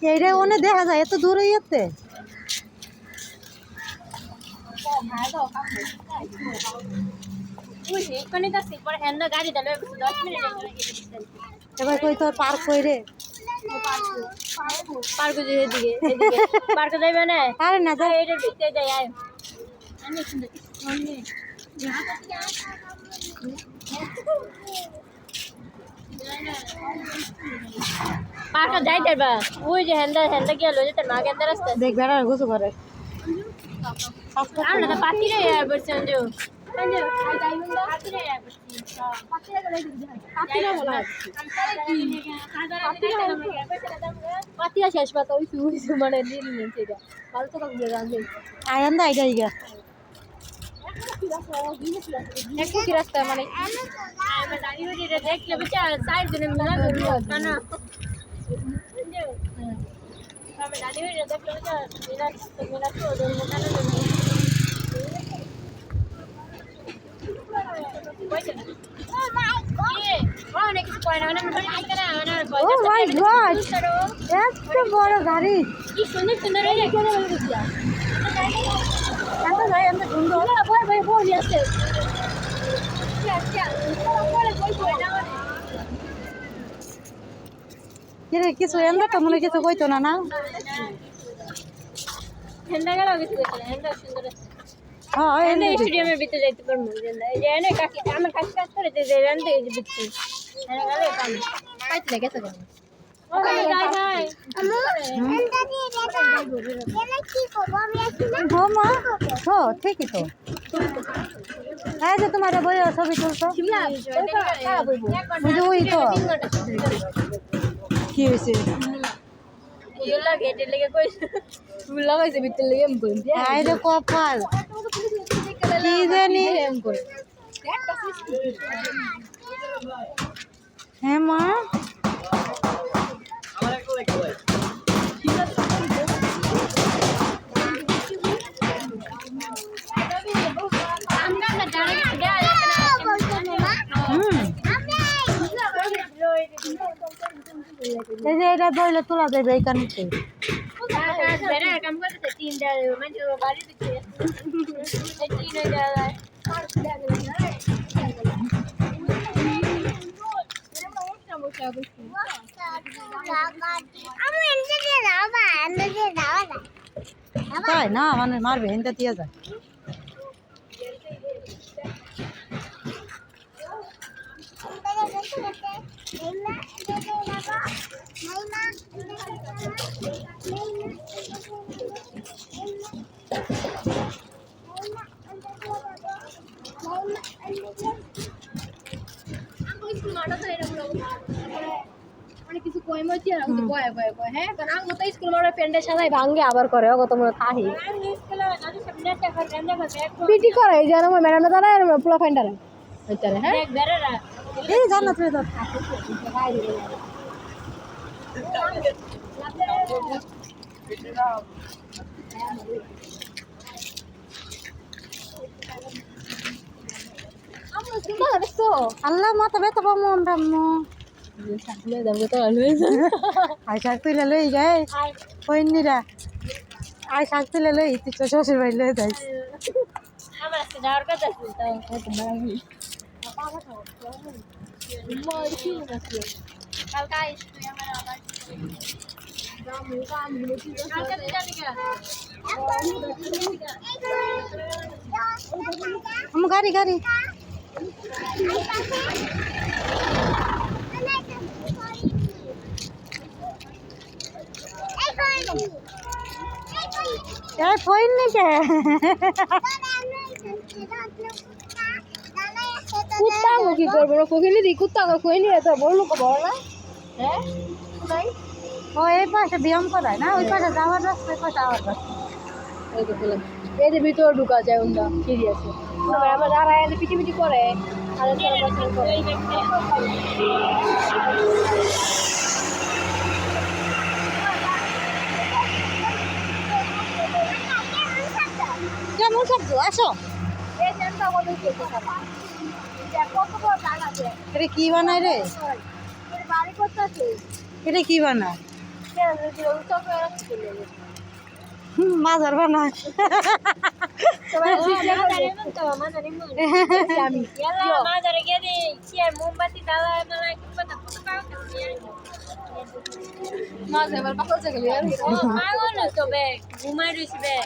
এইটা অনেক দেখা যায় এত দূরে ইয়েতে এবার কই তোর পার্ক কই রে পার্ক দিকে পার্ক যাইবে না আরে না যা এটার ভিতরে যাই আয় আমি সুন্দর পার্কে যাইতে বা ওই যে হ্যান্ডা হ্যান্ডা গিয়ে লয়ে যেতে না গেন্দা রাস্তা দেখ বেড়া গোসু করে আর না পাতি রে আর বসছেন যে সঞ্জয় আই ডাইমন্ড পাতি রে আর বসছেন পাতি রে গলাই দিদি পাতি না বলা পাতি আছে শেষ পাতা ওই সুই মানে নিয়ে নিন সেটা ভালো তো লাগবে রাখবে আয়ান্দা আইগা আইগা একটু কি রাস্তা মানে আমরা দাঁড়িয়ে ওইটা দেখলে বেচা সাইড জন্য মিলা করব না আমরা দাঁড়িয়ে ওইটা দেখলে বেচা মিলা তো ওদের মনে না ও মাই গড এত বড় গাড়ি কি সুন্দর সুন্দর এত যাই এত সুন্দর আছে কিরে কিছু এন্দা তো মনে কিছু কইতো না না ঠান্ডা গেল কিছু ঠান্ডা সুন্দর হ্যাঁ এন্ড স্টেডিয়ামের ভিতরে যাইতে পারবো এই যে এনে কাকি আমার কাছে কাজ করে যে রেন্ডে এই যে ভিতরে এনে গেলে কাম পাইতে গেছে কোন ও ভাই ভাই মা হো ঠিকই তো হ্যাঁ যে তোমার বই ছবি তুলছো বুঝো ওই তো কি হয়েছে এগুলা গেটে লেগে কই ফুল লাগাইছে ভিতরে লেগে এম কই আই রে কপাল কি জানি এম কই হ্যাঁ মা আমরা না জানি না এই যে এটা ধরলে তোলা যাবে এইখানে কাম করতে তিনটা মানে বাড়ি দিতে তিন যায় তাই না মানে মারবে হেনটা দিয়ে যায় কিছু কই মতি আর কয় কয় কয় হ্যাঁ কারণ আমি তো স্কুল মারা পেন্ডে সাজাই ভাঙে আবার করে কত মনে থাহি পিটি করে এই যে আমার ম্যাডাম দাঁড়ায় আর পুরো ফেন্ডারে হইতারে হ্যাঁ দেখ বেরেরা এই জান্নাত রে দাও আল্লাহ মাথা ব্যথা পাবো আমরা আই শাক তুলে লই যাই কইনিরা আই শাক তুলে লই তুই তো শ্বশুর বাড়ি লই যাই আমার আজকে যাওয়ার কথা ছিল তাও কালকে আইস তুই আমার আবার আমার গাড়ি গাড়ি এই ফইন নিকে কুত্তা কি করবো না কোকিলি দি কুত্তা কই নি এত বড় লোক বড় না হ্যাঁ নাই ও এই পাশে ব্যায়াম করায় না ওই পাশে যাওয়ার রাস্তা এই পাশে আওয়ার রাস্তা এই তো বললাম এই যে ভিতর ঢুকা যায় ওটা ফিরি আছে আমরা যারা এই পিটি পিটি করে আর তারা বসে করে কেমন শব্দ আসো এই জানটা বলে কত বড় জায়গা আছে এটা কি বানায় রে বাড়ি করতেছে এটা কি বানায় মাজার বানায় মোমবাতি জ্বালায় মানে পাগল তো বে ঘুমাই রয়েছে বে